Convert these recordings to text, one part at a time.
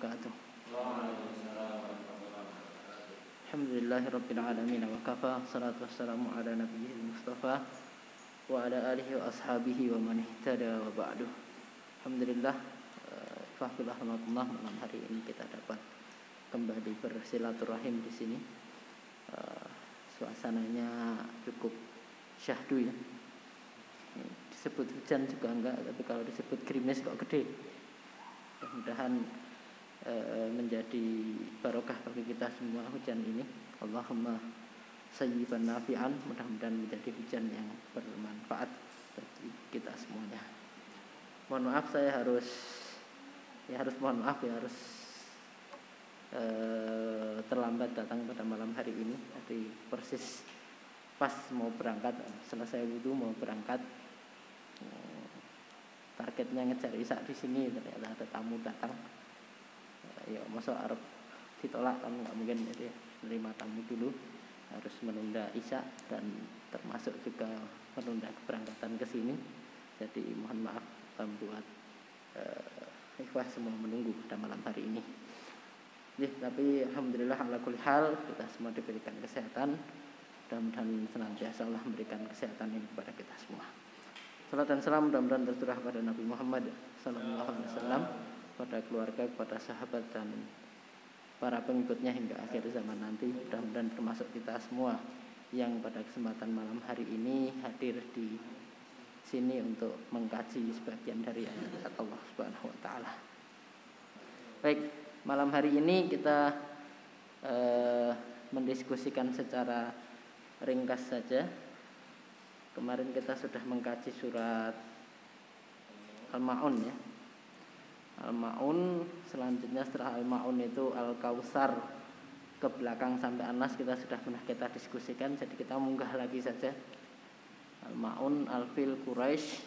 wabarakatuh. Alhamdulillahirabbil alamin wa kafa salatu wassalamu ala nabiyil mustafa wa ala alihi wa ashabihi wa man ihtada wa ba'du. Alhamdulillah, rahmatullah, malam hari ini kita dapat kembali bersilaturahim di sini. Suasananya cukup syahdu ya. Disebut hujan juga enggak, tapi kalau disebut gerimis kok gede. Mudah-mudahan menjadi barokah bagi kita semua hujan ini. Allahumma sayyiban nafi'an, mudah-mudahan menjadi hujan yang bermanfaat bagi kita semuanya. Mohon maaf, saya harus terlambat datang pada malam hari ini. Jadi persis pas mau berangkat, selesai wudu mau berangkat. Targetnya ngejar isya di sini, ternyata ada tamu datang. Ya masa Arab ditolak kan nggak mungkin, jadi menerima tamu dulu, harus menunda isya dan termasuk juga menunda keberangkatan ke sini. Jadi mohon maaf buat ikhwah semua menunggu pada malam hari ini. Tapi alhamdulillah ala kulli hal kita semua diberikan kesehatan. Mudah-mudahan senantiasa Allah memberikan kesehatan ini kepada kita semua. Salat dan salam mudah-mudahan tercurah pada Nabi Muhammad sallallahu alaihi wasallam, pada keluarga, kepada sahabat dan para pengikutnya hingga akhir zaman nanti. Mudah-mudahan termasuk kita semua yang pada kesempatan malam hari ini hadir di sini untuk mengkaji sebagian dari ayat Allah Subhanahu wa taala. Baik, malam hari ini kita mendiskusikan secara ringkas saja. Kemarin kita sudah mengkaji surat Al-Ma'un ya. Al-Ma'un, selanjutnya setelah Al-Ma'un itu Al-Kautsar, ke belakang sampai An-Nas kita sudah pernah kita diskusikan. Jadi kita munggah lagi saja. Al-Ma'un, Al-Fil, Quraisy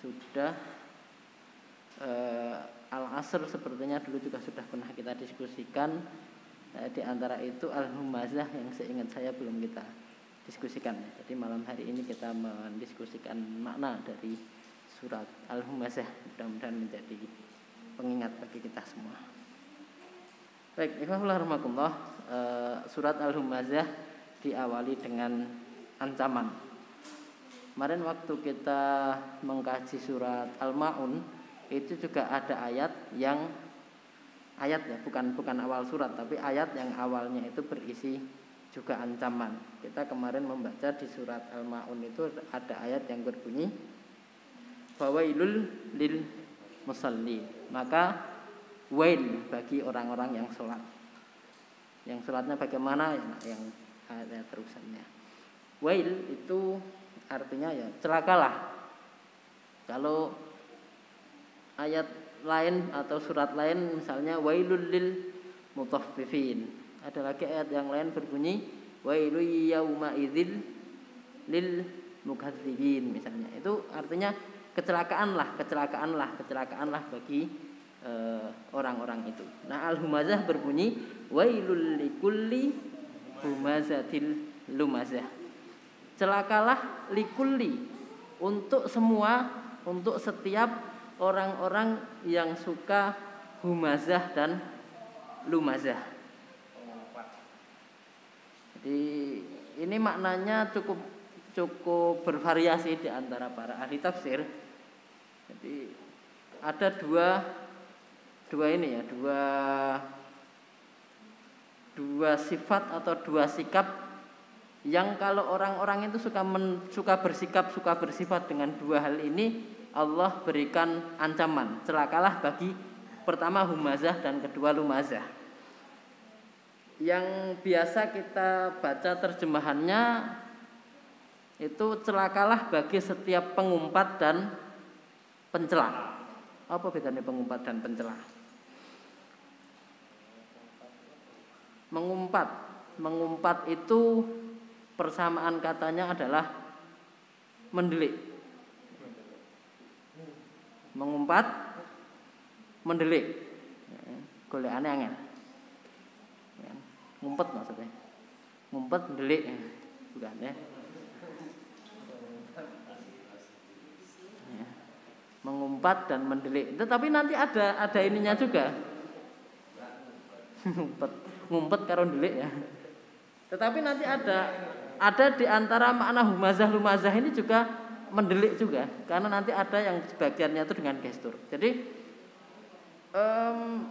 sudah. Al-Asr sepertinya dulu juga sudah pernah kita diskusikan. Di antara itu Al-Humazah yang seingat saya belum kita diskusikan. Jadi malam hari ini kita mendiskusikan makna dari surat Al-Humazah, mudah-mudahan menjadi pengingat bagi kita semua. Baik, ikhwahullah, surat Al-Humazah diawali dengan ancaman. Kemarin waktu kita mengkaji surat Al-Ma'un itu juga ada ayat ya, bukan awal surat, tapi ayat yang awalnya itu berisi juga ancaman. Kita kemarin membaca di surat Al-Ma'un itu ada ayat yang berbunyi fawailul lil musalli, maka wail bagi orang-orang yang sholat. Yang sholatnya bagaimana? Yang ayat terusannya. Wail itu artinya ya celakalah. Kalau ayat lain atau surat lain misalnya wailul lil mutaffifin, ada lagi ayat yang lain berbunyi wailu yauma idzil lil mukadzibin misalnya. Itu artinya kecelakaanlah bagi orang-orang itu. Nah, Al-Humazah berbunyi wailul likulli humazatil lumazah. Celakalah likulli, untuk semua, untuk setiap orang-orang yang suka humazah dan lumazah. Jadi ini maknanya cukup bervariasi di antara para ahli tafsir. Jadi ada dua sifat atau dua sikap yang kalau orang-orang itu suka bersifat dengan dua hal ini, Allah berikan ancaman, celakalah bagi pertama humazah dan kedua lumazah. Yang biasa kita baca terjemahannya itu celakalah bagi setiap pengumpat dan pencela. Apa bedanya pengumpat dan pencela? Mengumpat itu persamaan katanya adalah mendelik. Mengumpat, mendelik. Golekane angel. Ngumpet maksudnya. Ngumpet, mendelik. Bukan ya. Mengumpat dan mendelik. Tetapi nanti ada ininya juga. ngumpet karo ndelik ya. Tetapi nanti ada di antara makna humazah ini juga mendelik juga, karena nanti ada yang sebagiannya itu dengan gestur. Jadi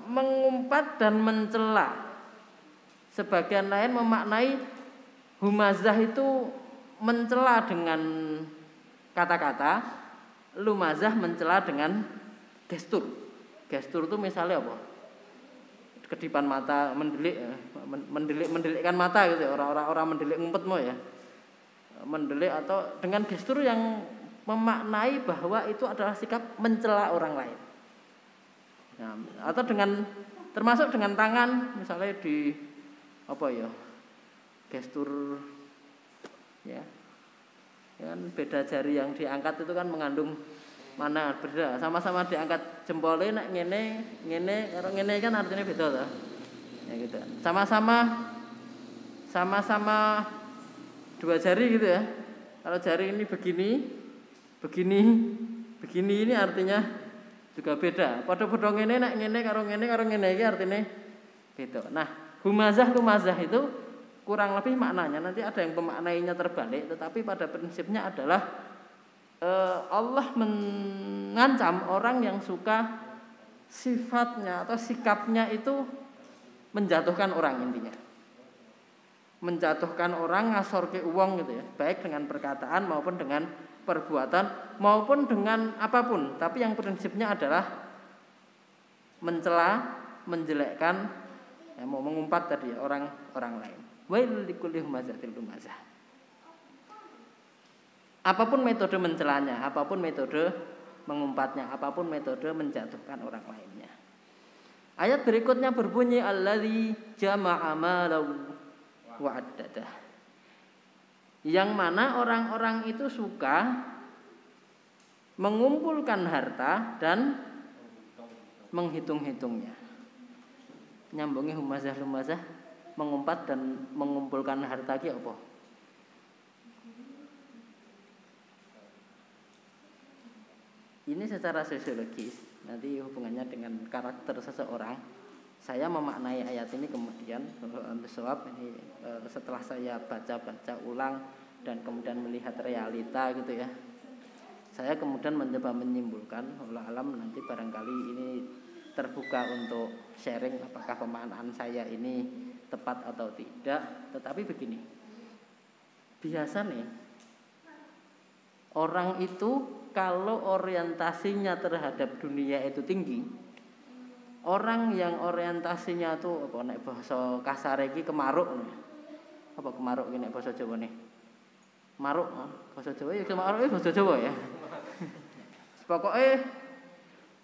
mengumpat dan mencela. Sebagian lain memaknai humazah itu mencela dengan kata-kata, lumazah mencela dengan gestur. Gestur itu misalnya apa? Kedipan mata, mendelikkan mata gitu ya. Orang mendelik ngumpetmu ya. Mendelik atau dengan gestur yang memaknai bahwa itu adalah sikap mencela orang lain. Nah, atau termasuk dengan tangan, misalnya di apa ya, gestur ya kan beda jari yang diangkat itu kan mengandung mana beda, sama-sama diangkat jempolnya nek ngene karo ngene kan artinya beda toh ya gitu, sama-sama dua jari gitu ya. Kalau jari ini begini ini artinya juga beda. Padha-padha ngene nek ngene karo ngene iki artinya beda. Nah, lumazah itu kurang lebih maknanya nanti ada yang pemaknainya terbalik, tetapi pada prinsipnya adalah Allah mengancam orang yang suka sifatnya atau sikapnya itu menjatuhkan orang, intinya menjatuhkan orang, ngasorke uang gitu ya, baik dengan perkataan maupun dengan perbuatan maupun dengan apapun, tapi yang prinsipnya adalah mencela, menjelekkan, ya, mau mengumpat tadi ya, orang lain. Wail likulli humazatil lumazah. Apapun metode mencelanya, apapun metode mengumpatnya, apapun metode menjatuhkan orang lainnya. Ayat berikutnya berbunyi alladzi jama'a malahu wa addadah. Yang mana orang-orang itu suka mengumpulkan harta dan menghitung-hitungnya. Nyambungi humazah lumazah, mengumpat dan mengumpulkan harta ki apa? Ini secara sosiologis nanti hubungannya dengan karakter seseorang. Saya memaknai ayat ini kemudian ini setelah saya baca ulang dan kemudian melihat realita gitu ya. Saya kemudian mencoba menyimpulkan, wallahu alam nanti barangkali ini terbuka untuk sharing apakah pemaknaan saya ini tepat atau tidak. Tetapi begini, biasa nih orang itu kalau orientasinya terhadap dunia itu tinggi, orang yang orientasinya tuh apa nek basa kasar iki kemaruk. Apa kemaruk iki nek basa Jawa nih? Maruk basa Jawa ya kemaruk iki basa Jawa ya.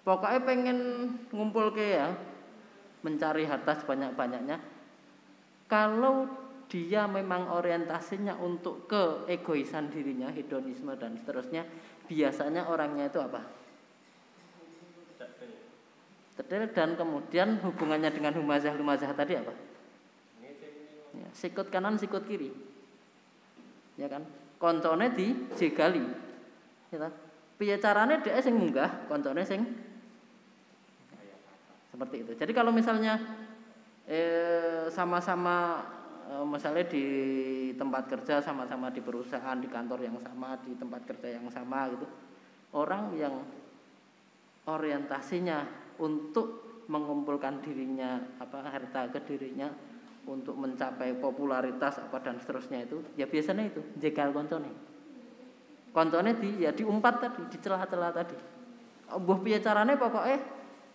Pokoknya pengen ngumpulke ya, mencari harta sebanyak-banyaknya. Kalau dia memang orientasinya untuk keegoisan dirinya, hedonisme dan seterusnya, biasanya orangnya itu apa? Detail. Dan kemudian hubungannya dengan lumazah tadi apa? Ya, sikut kanan, sikut kiri. Ya kan? Koncone dijegali. Ya kan? Piye carane dhek sing munggah, koncone sing seperti itu. Jadi kalau misalnya sama-sama misalnya di tempat kerja, sama-sama di perusahaan, di kantor yang sama, di tempat kerja yang sama gitu. Orang yang orientasinya untuk mengumpulkan dirinya harta ke dirinya untuk mencapai popularitas dan seterusnya itu, ya biasanya itu jegal koncone. Koncone diumpat tadi, dicela-cela tadi. Mbuh piye carane pokoknya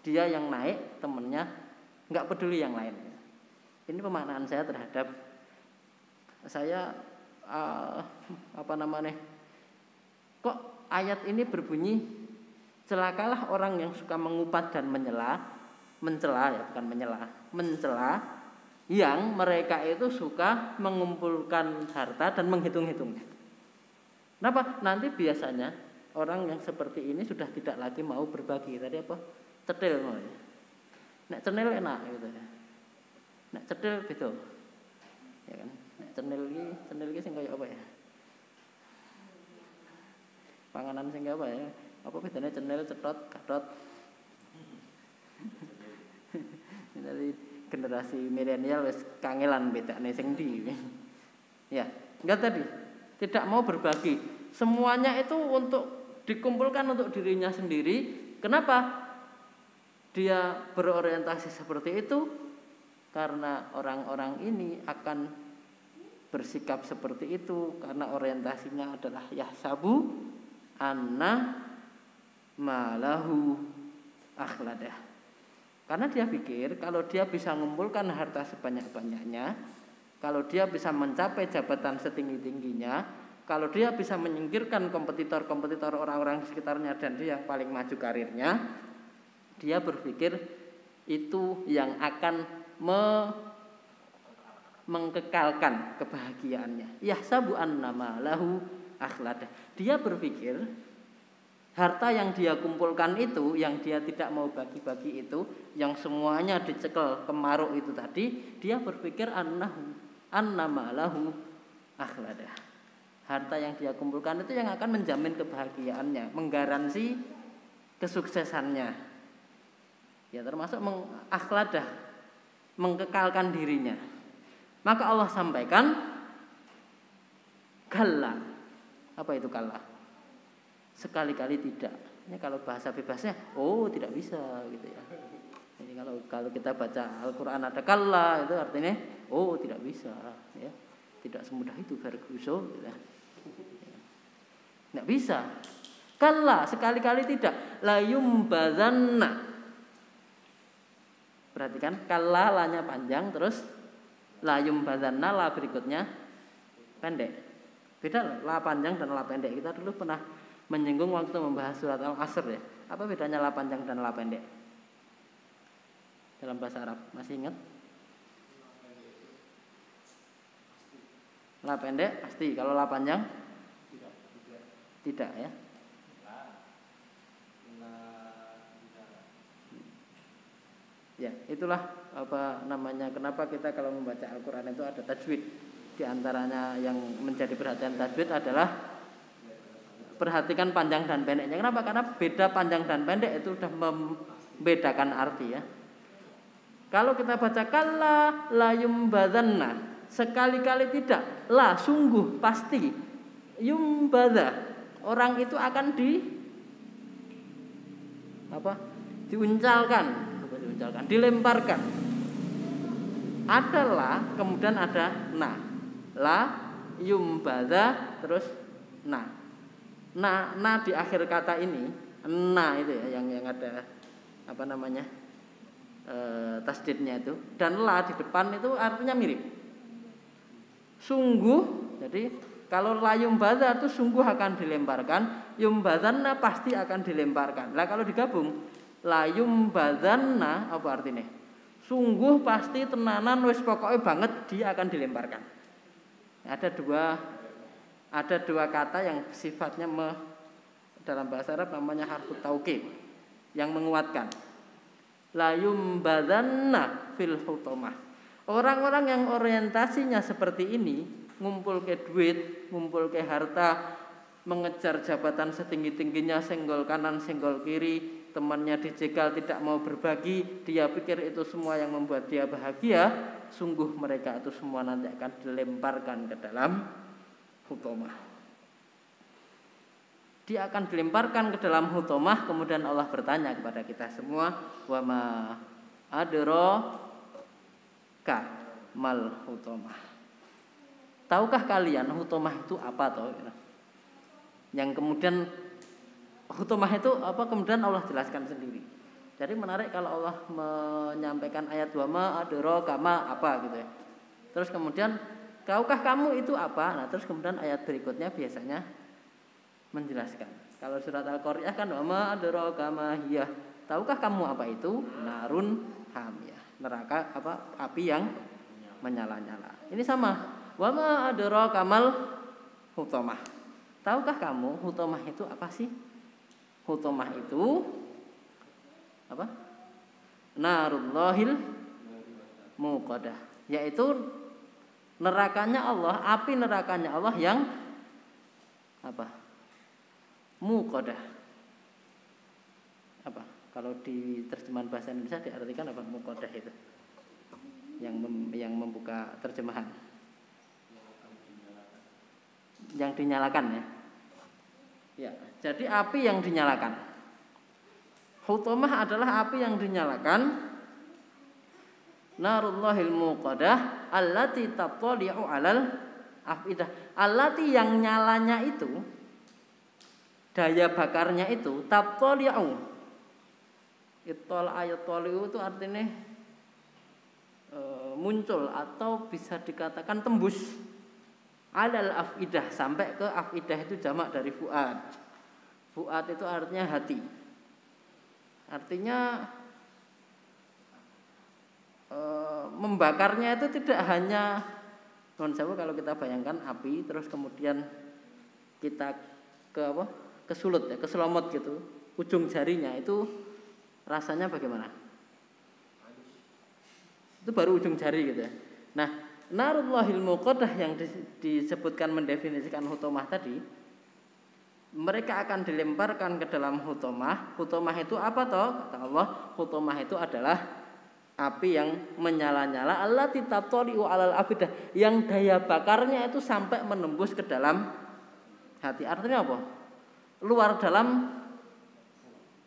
dia yang naik, temennya enggak peduli yang lain. Ini pemaknaan saya terhadap kok ayat ini berbunyi celakalah orang yang suka mengumpat dan mencela yang mereka itu suka mengumpulkan harta dan menghitung-hitungnya. Kenapa? Nanti biasanya orang yang seperti ini sudah tidak lagi mau berbagi. Tadi apa? Cetil mau ya. Nek cenil enak gitu ya. Nek cetil beda. Ya kan? Nek cenil iki sing kaya apa ya? Panganan sing kaya apa ya? Apa bedanya cenil, cetot, gatot? Jadi generasi milenial wis kangelan bedane sing ndi. Ya, enggak tadi. Tidak mau berbagi. Semuanya itu untuk dikumpulkan untuk dirinya sendiri. Kenapa? Dia berorientasi seperti itu karena orang-orang ini akan bersikap seperti itu karena orientasinya adalah yahsabu anna malahu akhladah. Karena dia pikir kalau dia bisa mengumpulkan harta sebanyak-banyaknya, kalau dia bisa mencapai jabatan setinggi-tingginya, kalau dia bisa menyingkirkan kompetitor-kompetitor orang-orang di sekitarnya dan dia yang paling maju karirnya, dia berpikir itu yang akan mengkekalkan kebahagiaannya. Yahsabu annama lahu akhladah. Dia berpikir harta yang dia kumpulkan itu, yang dia tidak mau bagi-bagi itu, yang semuanya dicekel kemaruk itu tadi, dia berpikir annama lahu akhladah. Harta yang dia kumpulkan itu yang akan menjamin kebahagiaannya, menggaransi kesuksesannya. Ya termasuk mengakhladah, mengkekalkan dirinya. Maka Allah sampaikan kalla. Apa itu kalla? Sekali-kali tidak. Ini kalau bahasa bebasnya, tidak bisa gitu ya. Jadi kalau kita baca Al-Qur'an ada kalla itu artinya tidak bisa ya. Tidak semudah itu Ferguson gitu ya. Enggak bisa. Kalla sekali-kali tidak. La yumbadzanna. Perhatikan kalla lanya panjang terus la yumbadzanna la berikutnya pendek. Beda la panjang dan la pendek. Kita dulu pernah menyinggung waktu membahas surat Al-Asr ya. Apa bedanya la panjang dan la pendek? Dalam bahasa Arab, masih ingat? La pendek pasti, kalau la panjang? Tidak ya. Ya, itulah apa namanya kenapa kita kalau membaca Al-Qur'an itu ada tajwid. Di antaranya yang menjadi perhatian tajwid adalah perhatikan panjang dan pendeknya. Kenapa? Karena beda panjang dan pendek itu sudah membedakan arti ya. Kalau kita baca kalla la yumbadzanna, sekali-kali tidak, la sungguh pasti, yumbadza, orang itu akan diuncalkan, dilemparkan. Ada la, kemudian ada na. La yumbadza terus na. Nah di akhir kata ini, nah itu ya yang ada apa namanya tasdidnya itu, dan la di depan itu artinya mirip. Sungguh, jadi kalau la yumbadza itu sungguh akan dilemparkan, yumbadzanna pasti akan dilemparkan. Lah kalau digabung, la yumbadzanna apa artinya? Sungguh pasti tenanan wis pokoknya banget dia akan dilemparkan. Ada dua kata yang sifatnya dalam bahasa Arab namanya harfut taukid yang menguatkan. La yumbadzanna fil hutamah. Orang-orang yang orientasinya seperti ini, ngumpul ke duit, ngumpul ke harta, mengejar jabatan setinggi-tingginya, senggol kanan, senggol kiri, temannya dijegal tidak mau berbagi, dia pikir itu semua yang membuat dia bahagia, sungguh mereka itu semua nanti akan dilemparkan ke dalam hutomah. Dia akan dilemparkan ke dalam hutomah. Kemudian Allah bertanya kepada kita semua, wa ma adraka mal hutomah. Tahukah kalian hutomah itu apa toh? Yang kemudian hutomah itu apa? Kemudian Allah jelaskan sendiri. Jadi menarik kalau Allah menyampaikan ayat wa ma adraka ma apa gitu ya. Terus kemudian tahukah kamu itu apa? Nah, terus kemudian ayat berikutnya biasanya menjelaskan. Kalau surat Al-Qari'ah kan wa ma adraka ma hiya. Tahukah kamu apa itu? Narun hamiyah. Neraka apa? Api yang menyala-nyala. Ini sama. Wa ma adraka mal hutamah. Tahukah kamu hutamah itu apa sih? Hutamah itu apa? Narullahil muqadah. Yaitu nerakanya Allah, api nerakanya Allah yang apa? Muqadah. Apa? Kalau di terjemahan bahasa Indonesia diartikan apa muqadah itu? yang membuka terjemahan. Yang dinyalakan ya. Ya, jadi api yang dinyalakan. Hutamah adalah api yang dinyalakan. Narullahil muqadah allati tattali'u 'alal afidah. Allati yang nyalanya itu, daya bakarnya itu tattali'u. Ittol ayat toliu itu artinya muncul atau bisa dikatakan tembus 'alal afidah, sampai ke afidah itu jamak dari fuad. Fuad itu artinya hati. Artinya membakarnya itu tidak hanya non sewu, kalau kita bayangkan api terus kemudian kita kesulut ya, keselomot gitu, ujung jarinya itu rasanya bagaimana? Itu baru ujung jari gitu ya. Nah, narullahil muqadah yang disebutkan mendefinisikan hutomah tadi, mereka akan dilemparkan ke dalam hutomah. Hutomah itu apa toh? Kata Allah, hutomah itu adalah api yang menyala-nyala, allati tattali'u 'alal afidah, yang daya bakarnya itu sampai menembus ke dalam hati. Artinya apa? Luar dalam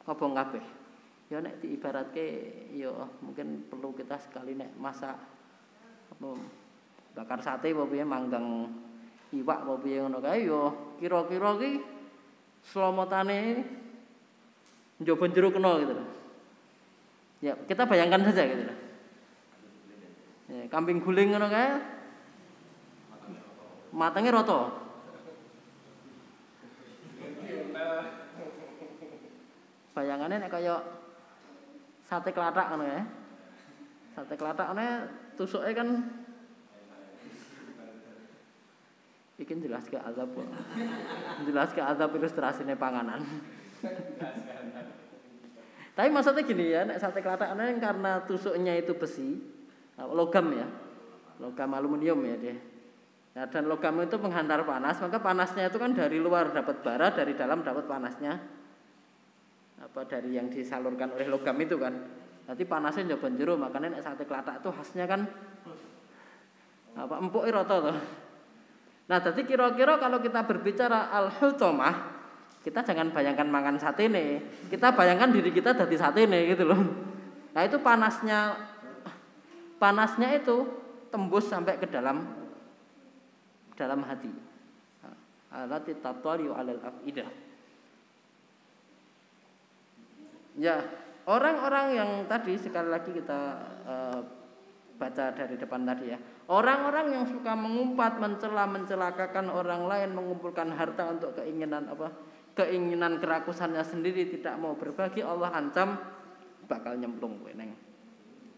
kobong kabeh. Ya nek diibaratke ya mungkin perlu kita sekali nek masak bakar sate apa piye, manggang iwak apa piye ngono kae ya kira-kira ki selomotane njaba jero kena gitu loh. Ya, kita bayangkan saja gitu loh. Ya, kambing guling ngono kae. Matenge rata. Bayangannya nek kaya sate klathak ngono ya. Sate klathak ngene tusuke kan iki jelaske azab kok. Jelaske azab ilustrasine panganan. Tapi maksudnya gini ya, nek sate klathak ini karena tusuknya itu besi, logam ya, logam aluminium ya dia. Nah, dan logam itu menghantar panas, maka panasnya itu kan dari luar dapat bara, dari dalam dapat panasnya, dari yang disalurkan oleh logam itu kan. Nanti panasnya nyoba jero, makanya nek sate klathak itu khasnya kan empuk rata tuh. Nah, jadi kira-kira kalau kita berbicara al-hutamah, kita jangan bayangkan mangan sate nih, kita bayangkan diri kita jadi sate nih gitu loh. Nah itu panasnya itu tembus sampai ke dalam hati. Allati tattali'u 'alal afidah. Ya, orang-orang yang tadi sekali lagi kita baca dari depan tadi ya. Orang-orang yang suka mengumpat, mencelakakan orang lain, mengumpulkan harta untuk keinginan kerakusannya sendiri, tidak mau berbagi, Allah ancam bakal nyemplung kowe neng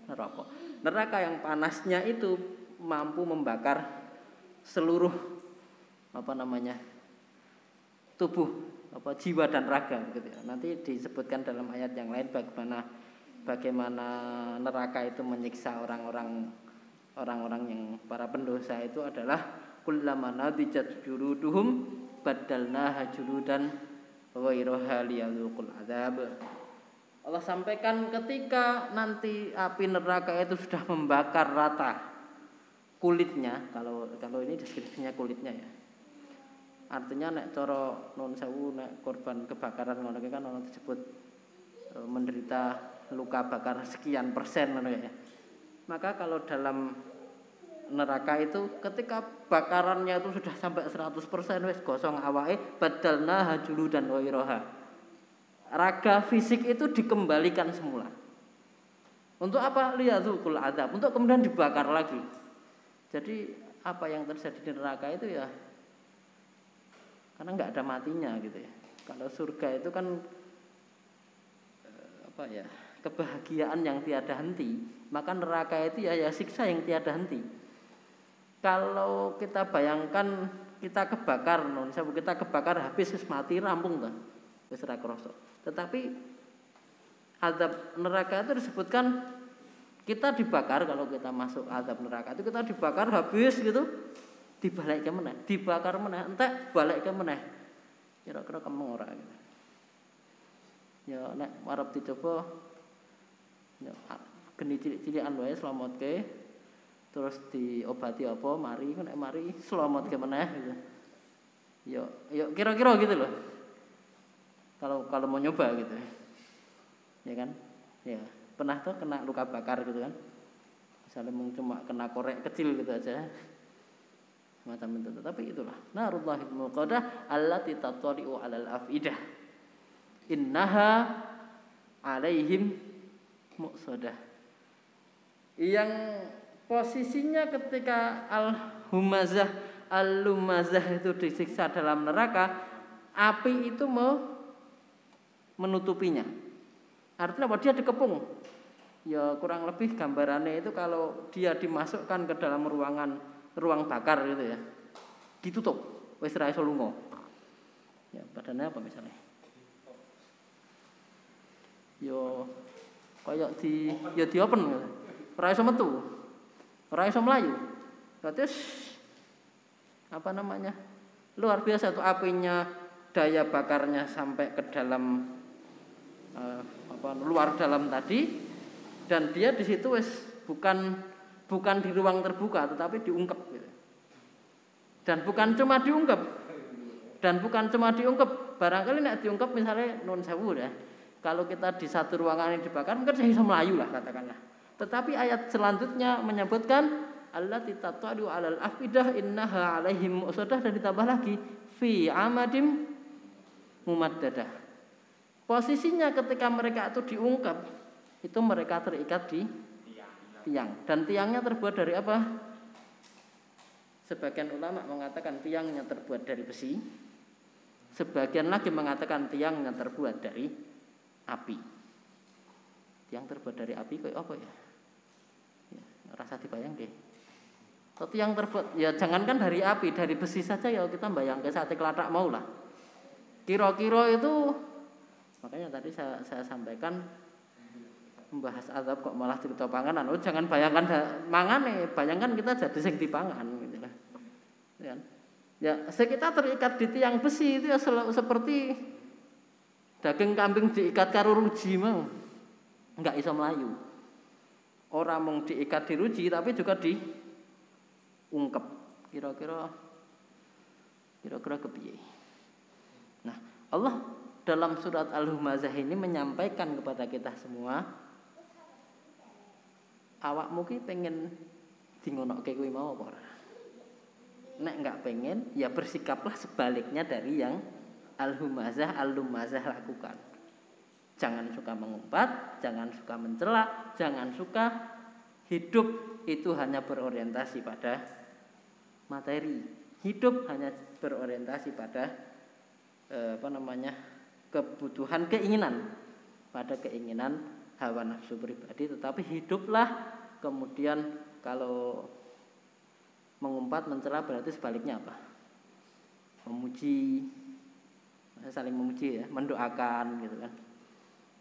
neraka. Neraka yang panasnya itu mampu membakar seluruh tubuh, jiwa dan raga gitu ya. Nanti disebutkan dalam ayat yang lain bagaimana neraka itu menyiksa orang-orang yang para pendosa itu adalah kullama nadijat juluduhum badalnaha juludan ghairaha liyadzuqul adzab. Allah sampaikan ketika nanti api neraka itu sudah membakar rata kulitnya, kalau ini deskripsinya kulitnya ya. Artinya nek cara nun sewu nek korban kebakaran ngono kan ono disebut menderita luka bakar sekian persen ngono ya. Maka kalau dalam neraka itu ketika bakarannya itu sudah sampai 100% wis gosong awake, badalna hajulu dan wairaha. Raga fisik itu dikembalikan semula. Untuk apa? Liyadzukul azab, untuk kemudian dibakar lagi. Jadi apa yang terjadi di neraka itu ya karena enggak ada matinya gitu ya. Kalau surga itu kan kebahagiaan yang tiada henti, maka neraka itu ya siksa yang tiada henti. Kalau kita bayangkan kita kebakar, kita kebakar habis mati rampung kan, wis ra krasa. Tetapi azab neraka itu disebutkan kita dibakar, kalau kita masuk azab neraka itu kita dibakar habis gitu, dibalik ke meneh, dibakar meneh, entek balik ke meneh. Kira-kira kemeng ora gitu. Ya nek arep dicoba ya geni cilik-cilikan wae slametke. terus diobati apa mari nek mari selamat ke meneh gitu. Yo kira-kira gitu loh. Kalau mau nyoba gitu. Ya kan? Ya, pernah tuh kena luka bakar gitu kan. Misalnya cuma kena korek kecil gitu aja. Semacam itu. Tapi itulah narullahil muqaddah allati tattali'u 'alal afidah. Innaha 'alaihim muqsadah. Yang posisinya ketika al-humazah al-lumazah itu disiksa dalam neraka, api itu mau menutupinya. Artinya bahwa dia dikepung. Ya kurang lebih gambarannya itu kalau dia dimasukkan ke dalam ruang bakar gitu ya. Ditutup, wis ra iso lunga. Ya badannya apa misalnya? Yo kayak di open gitu. Ora iso metu. Ora iso mlayu. Terus apa namanya? Luar biasa tuh apinya, daya bakarnya sampai ke dalam luar dalam tadi, dan dia di situ wis bukan di ruang terbuka tetapi diungkep gitu. Dan bukan cuma diungkep, barangkali nek diungkep misalnya non sewu ya. Kalau kita di satu ruangan yang dibakar mungkin saya bisa melayu lah katakanlah. Tetapi ayat selanjutnya menyebutkan allati tatadu 'alal afidah innaha 'alaihim muqsadah, dan ditambah lagi fi amadim mumaddadah. Posisinya ketika mereka itu diungkap, itu mereka terikat di tiang. Dan tiangnya terbuat dari apa? Sebagian ulama mengatakan tiangnya terbuat dari besi. Sebagian lagi mengatakan tiangnya terbuat dari api. Tiang terbuat dari api kayak apa ya? Rasa dibayang deh. Atau tiang terbuat, ya jangankan dari api, dari besi saja ya kita bayangkan sate kelatak mau lah. Kira-kira itu, makanya tadi saya sampaikan membahas azab kok malah cerita panganan. Oh jangan bayangkan mangane, bayangkan kita jadi sing dipangan gitu lah. Ya, kita terikat di tiang besi itu ya seperti daging kambing diikat karo ruji mau. Enggak iso melayu. Orang mung diikat di ruji tapi juga diungkep. Kira-kira kepiye? Nah, Allah dalam surat Al-Humazah ini menyampaikan kepada kita semua, awakmu ki pengen dingonokke kuwi mau apa ora? Nek enggak pengen, ya bersikaplah sebaliknya dari yang Al-Humazah lakukan. Jangan suka mengumpat, jangan suka mencela, jangan suka hidup itu hanya berorientasi pada materi. Hidup hanya berorientasi pada kebutuhan, keinginan, pada keinginan hawa nafsu pribadi. Tetapi hiduplah kemudian kalau mengumpat, mencela berarti sebaliknya apa? Memuji, saling memuji ya, mendoakan gitu kan.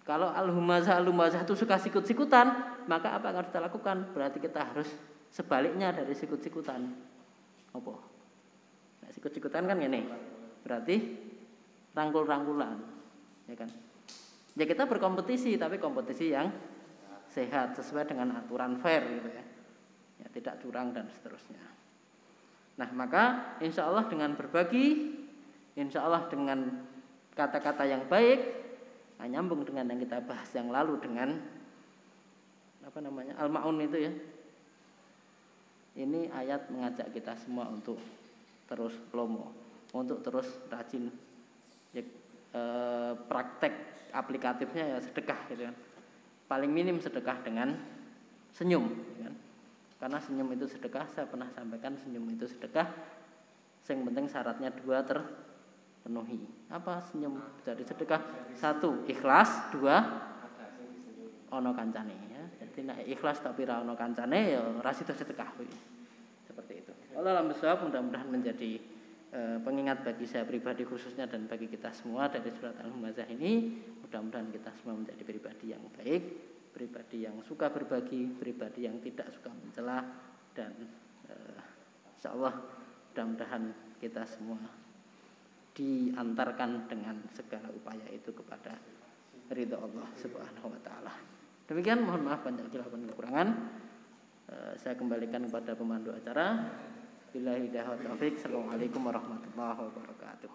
Kalau al-humazah itu suka sikut-sikutan, maka apa yang harus kita lakukan? Berarti kita harus sebaliknya dari sikut-sikutan. Apa? Nah, sikut-sikutan kan ini. Berarti rangkul-rangkulan, ya kan? Ya kita berkompetisi, tapi kompetisi yang sehat sesuai dengan aturan fair gitu ya. Ya tidak curang dan seterusnya. Nah, maka insya Allah dengan berbagi, insya Allah dengan kata-kata yang baik, nyambung dengan yang kita bahas yang lalu dengan Al-Ma'un itu ya. Ini ayat mengajak kita semua untuk terus lomo, untuk terus rajin ya, praktek aplikatifnya ya sedekah gitu kan. Paling minim sedekah dengan senyum ya kan? Karena senyum itu sedekah, saya pernah sampaikan senyum itu sedekah. Yang penting syaratnya 2 terpenuhi. Apa senyum jadi sedekah? 1 ikhlas, 2 ono kancane ya. Jadi nek ikhlas tapi ra ono kancane ya ra sida sedekah kuwi. Seperti itu. Allah alam bisawab, mudah-mudahan menjadi pengingat bagi saya pribadi khususnya dan bagi kita semua dari surat Al-Humazah ini. Mudah-mudahan kita semua menjadi pribadi yang baik, pribadi yang suka berbagi, pribadi yang tidak suka mencela, dan insyaallah mudah-mudahan kita semua diantarkan dengan segala upaya itu kepada ridha Allah Subhanahu wa taala. Demikian, mohon maaf banyak khilaf dan kekurangan. saya kembalikan kepada pemandu acara. Billahi hidayah wa taufik. Assalamualaikum warahmatullahi wabarakatuh.